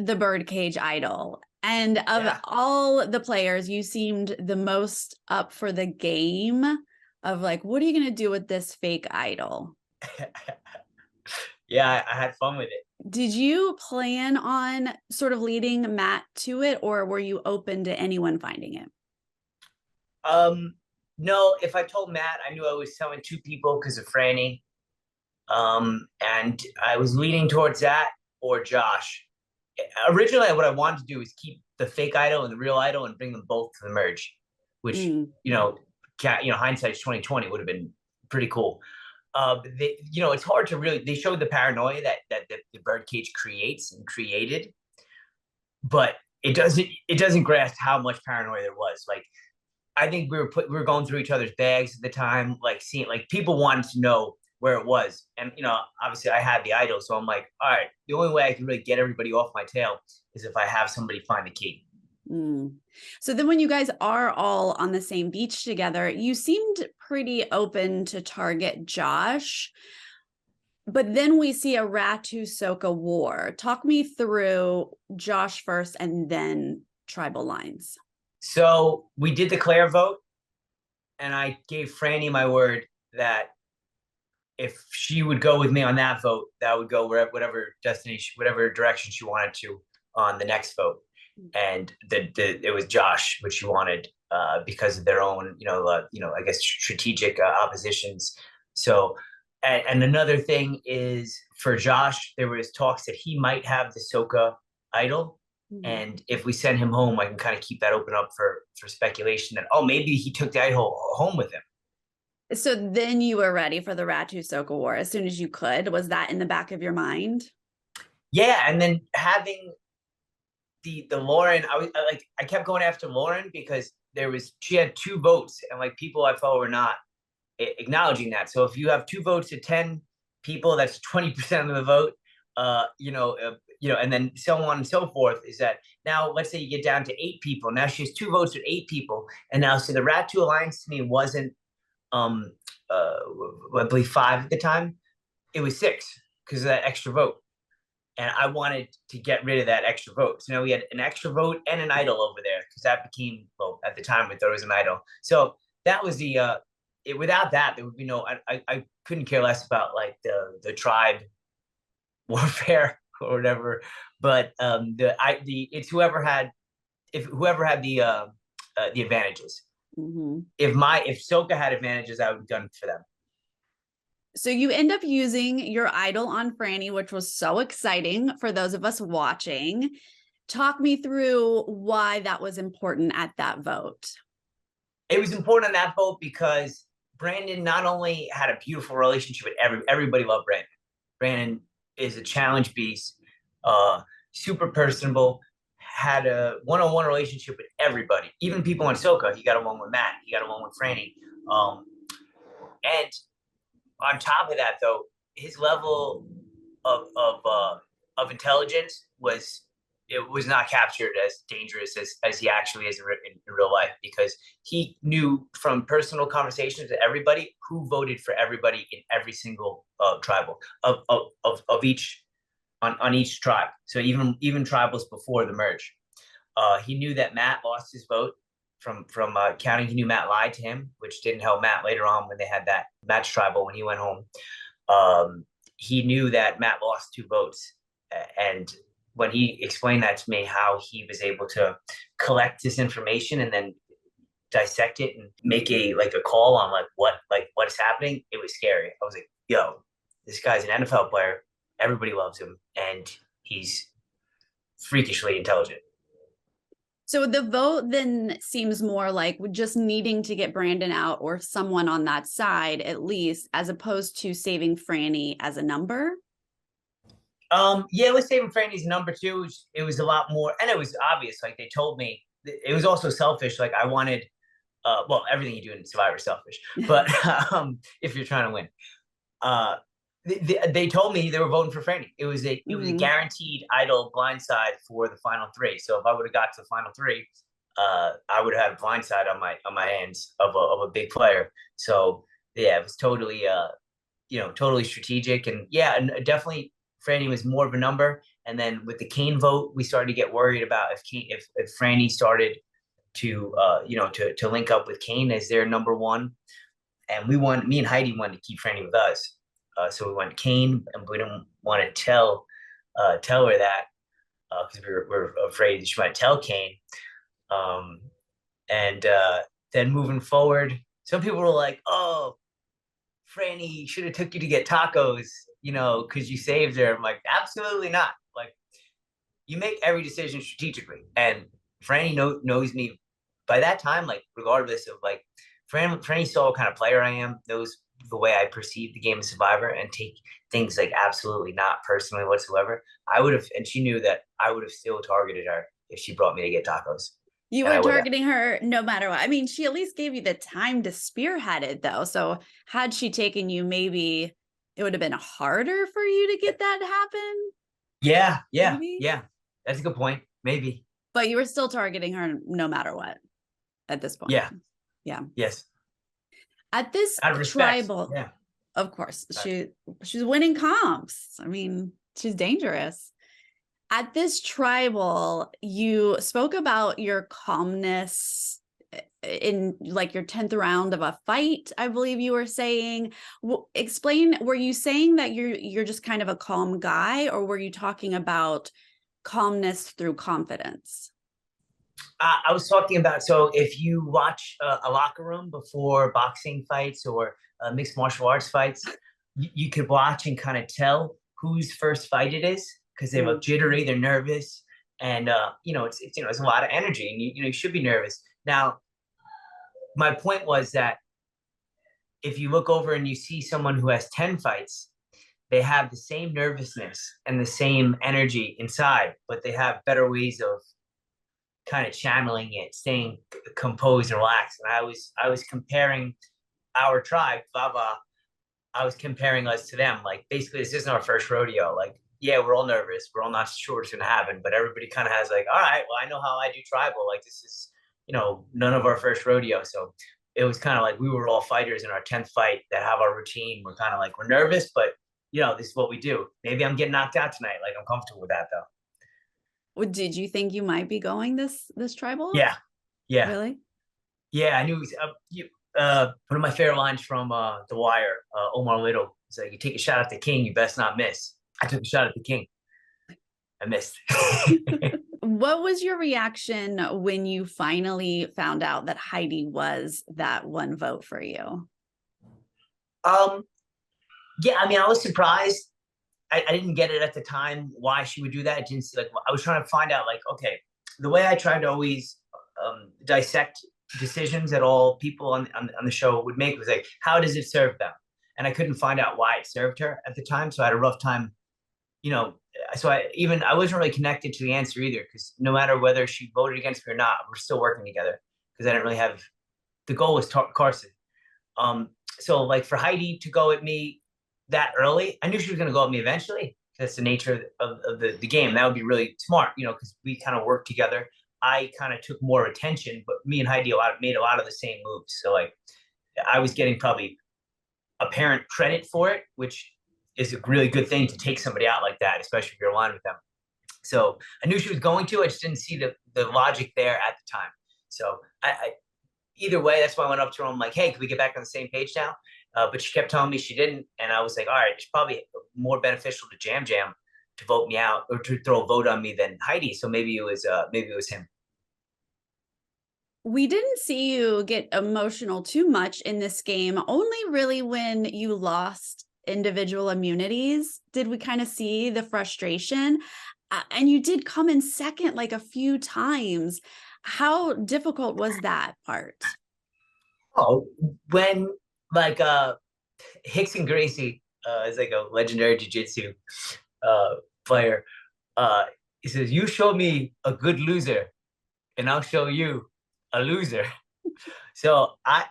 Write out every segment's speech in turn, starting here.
the birdcage idol. And of all the players, you seemed the most up for the game of like, what are you going to do with this fake idol? Yeah, I had fun with it. Did you plan on sort of leading Matt to it, or were you open to anyone finding it? No, if I told Matt, I knew I was telling two people because of Franny. And I was leaning towards that or Josh. Originally, what I wanted to do was keep the fake idol and the real idol and bring them both to the merge, which hindsight's 2020 would have been pretty cool. It's hard to really. They showed the paranoia that the birdcage creates and created, but it doesn't grasp how much paranoia there was. Like, I think we were going through each other's bags at the time, like seeing, like, people wanted to know where it was, and obviously I had the idol, so I'm like, all right, the only way I can really get everybody off my tail is if I have somebody find the key. So then when you guys are all on the same beach together, you seemed pretty open to target Josh. But then we see a Ratu Soka war. Talk me through Josh first and then tribal lines. So we did the Claire vote, and I gave Franny my word that if she would go with me on that vote, that would go whatever destination, whatever direction she wanted to on the next vote. And it was Josh, which she wanted because of their own, I guess strategic oppositions. So, and another thing is for Josh, there was talks that he might have the Soka idol. And if we send him home, I can kind of keep that open up for speculation that, maybe he took the idol home with him. So then you were ready for the Ratu Soka war as soon as you could. Was that in the back of your mind? Yeah, and then having the Lauren, I kept going after Lauren because she had 2 votes, and like people I felt were not acknowledging that. So if you have 2 votes to 10 people, that's 20% of the vote. And then so on and so forth. Is that now? Let's say you get down to 8 people. Now she has 2 votes with 8 people, and now so the Ratu alliance to me wasn't. I believe 5 at the time. It was 6 because of that extra vote, and I wanted to get rid of that extra vote. So now we had an extra vote and an idol over there because that became, well, at the time we thought it was an idol. So that was without that there would be no. I couldn't care less about like the tribe warfare or whatever. But it's whoever had the advantages. If Soka had advantages, I would have done for them. So you end up using your idol on Franny, which was so exciting for those of us watching. Talk me through why that was important at that vote. It was important in that vote because Brandon not only had a beautiful relationship with everybody loved Brandon. Brandon is a challenge beast, super personable, had a one-on-one relationship with everybody, even people on Soka. He got along with Matt. He got along with Franny. And on top of that, though, his level of intelligence was not captured as dangerous as he actually is in real life, because he knew from personal conversations with everybody who voted for everybody in every single tribal of each on each tribe. So even tribals before the merge, he knew that Matt lost his vote from counting. He knew Matt lied to him, which didn't help Matt later on when they had that match tribal when he went home. He knew that Matt lost 2 votes, and when he explained that to me, how he was able to collect this information and then dissect it and make a call on what is happening, it was scary. I was like, yo, this guy's an NFL player. Everybody loves him, and he's freakishly intelligent. So the vote then seems more like just needing to get Brandon out or someone on that side, at least, as opposed to saving Franny as a number. Yeah, it was saving Franny's number too. It was a lot more, and it was obvious. Like, they told me, it was also selfish. Like, I wanted, everything you do in Survivor is selfish, but if you're trying to win, they told me they were voting for Franny. It was a guaranteed idol blindside for the final 3. So if I would have got to the final 3, I would have had a blindside on my hands of a big player. So yeah, it was totally totally strategic, and yeah, and definitely Franny was more of a number. And then with the Kane vote, we started to get worried about if Franny started to to link up with Kane as their number one. And me and Heidi wanted to keep Franny with us. So we went Kane, and we didn't want to tell her that because we're afraid she might tell Kane. Um, and then moving forward, some people were like, "Oh, Franny should have took you to get tacos, because you saved her." I'm like, absolutely not. Like, you make every decision strategically, and Franny knows me by that time. Like, regardless of like, Franny saw what kind of player I am, knows the way I perceive the game of Survivor, and take things like absolutely not personally whatsoever. I would have, and she knew that I would have still targeted her if she brought me to get tacos. You And I were would have. targeting her no matter what. I mean, she at least gave you the time to spearhead it, though. So had she taken you, maybe it would have been harder for you to get that to happen. Yeah, Maybe? yeah. That's a good point. Maybe. But you were still targeting her no matter what at this point. Yeah. Yeah. Yes. At this Out of respect. tribal, Yeah. of course, Gotcha. she's winning comps. I mean, she's dangerous. At this tribal, you spoke about your calmness in like your 10th round of a fight, I believe you were saying. Explain, were you saying that you're just kind of a calm guy, or were you talking about calmness through confidence? I was talking about, so if you watch a locker room before boxing fights or mixed martial arts fights, you could watch and kind of tell whose first fight it is because they look jittery, they're nervous, and it's a lot of energy, and you should be nervous. Now, my point was that if you look over and you see someone who has 10 fights, they have the same nervousness and the same energy inside, but they have better ways of kind of channeling it, staying composed and relaxed. And I was comparing our tribe, Vava. I was comparing us to them. Like, basically, this isn't our first rodeo. Like, yeah, we're all nervous. We're all not sure what's gonna happen, but everybody kind of has like, all right, well, I know how I do tribal. Like, this is, none of our first rodeo. So it was kind of like we were all fighters in our 10th fight that have our routine. We're kind of like, we're nervous, but this is what we do. Maybe I'm getting knocked out tonight. Like, I'm comfortable with that though. Did you think you might be going this tribal? Yeah. Yeah. Really? Yeah, I knew. One of my favorite lines from The Wire, Omar Little. It's like, you take a shot at the king, you best not miss. I took a shot at the king. I missed. What was your reaction when you finally found out that Heidi was that one vote for you? Yeah, I mean, I was surprised. I didn't get it at the time why she would do that. I didn't see, like, I was trying to find out, like, okay, the way I tried to always dissect decisions that all people on the show would make was like, how does it serve them? And I couldn't find out why it served her at the time. So I had a rough time, so I wasn't really connected to the answer either, because no matter whether she voted against me or not, we're still working together because I didn't really have, the goal was Carson. So like for Heidi to go at me that early, I knew she was going to go at me eventually. That's the nature of the game. That would be really smart, because we kind of worked together. I kind of took more attention, but me and Heidi made a lot of the same moves. So like I was getting probably apparent credit for it, which is a really good thing to take somebody out like that, especially if you're aligned with them. So I knew she was going to. I just didn't see the logic there at the time. So I either way, that's why I went up to her. I'm like, hey, can we get back on the same page now? But she kept telling me she didn't. And I was like, all right, it's probably more beneficial to Jam to vote me out or to throw a vote on me than Heidi. So maybe it was him. We didn't see you get emotional too much in this game, only really when you lost individual immunities did we kind of see the frustration. And you did come in second like a few times. How difficult was that part? Oh, when like Hickson Gracie is like a legendary jiu-jitsu player. He says, you show me a good loser and I'll show you a loser. So I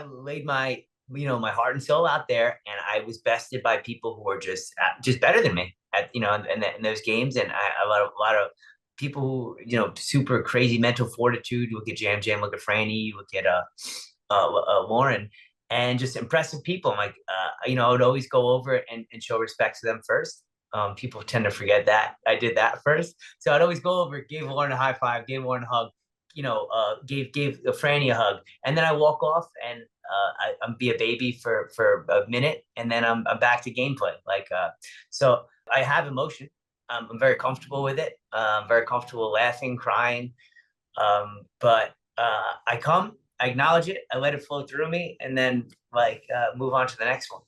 laid my my heart and soul out there, and I was bested by people who were just better than me at in those games. And a lot of people who super crazy mental fortitude. You look at Jam, look at Franny, you look at Lauren, and just impressive people. I'm like I would always go over and show respect to them first. People tend to forget that I did that first. So I'd always go over, gave Lauren a high five, gave Lauren a hug, gave Franny a hug, and then I walk off and I'm be a baby for a minute, and then I'm back to gameplay. So I have emotion. I'm very comfortable with it. I'm very comfortable laughing, crying. But I acknowledge it, I let it flow through me, and then move on to the next one.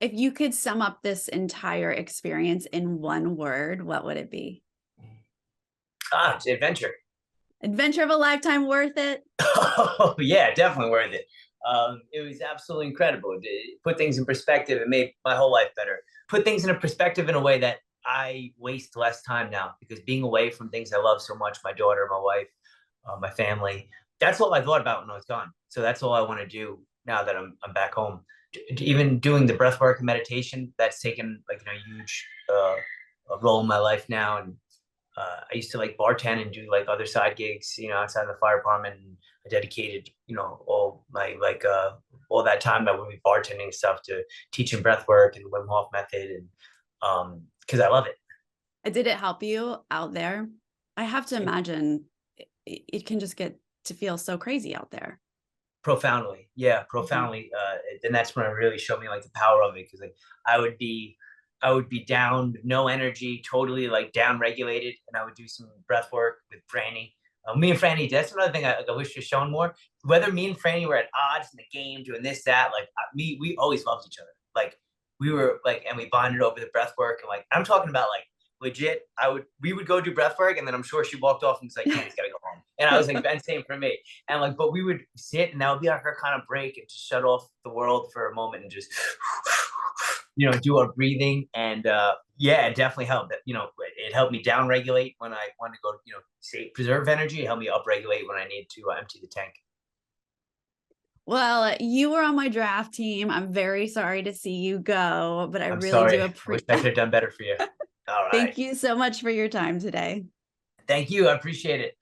If you could sum up this entire experience in one word, what would it be? It's adventure. Adventure of a lifetime, worth it? Oh, yeah, definitely worth it. It was absolutely incredible. It put things in perspective. It made my whole life better. Put things in a perspective in a way that I waste less time now, because being away from things I love so much, my daughter, my wife, my family, that's all I thought about when I was gone. So that's all I want to do now that I'm back home. Even doing the breath work and meditation, that's taken a huge a role in my life now. And I used to bartend and do other side gigs, outside the fire department. And I dedicated, all my all that time that would be bartending stuff to teaching breath work and the Wim Hof method, and because I love it. Did it help you out there? I have to imagine it can just get to feel so crazy out there. Profoundly, yeah, profoundly. And that's when it really showed me the power of it, because I would be I would be down, no energy, totally down regulated, and I would do some breath work with Franny. Me and Franny, that's another thing I wish was shown more. Whether me and Franny were at odds in the game, doing this, that, we always loved each other. We were and we bonded over the breath work, and I'm talking about legit. We would go do breath work, and then I'm sure she walked off and was like, "Danny's gotta go home," and I was like, "Ben, same for me." And but we would sit, and that would be her kind of break, and just shut off the world for a moment and just do our breathing. And yeah, it definitely helped. It helped me down regulate when I wanted to go, preserve energy. It helped me up regulate when I need to empty the tank. Well, you were on my draft team. I'm very sorry to see you go, but I I'm really sorry. do I wish appreciate. I could have done better for you. All right. Thank you so much for your time today. Thank you. I appreciate it.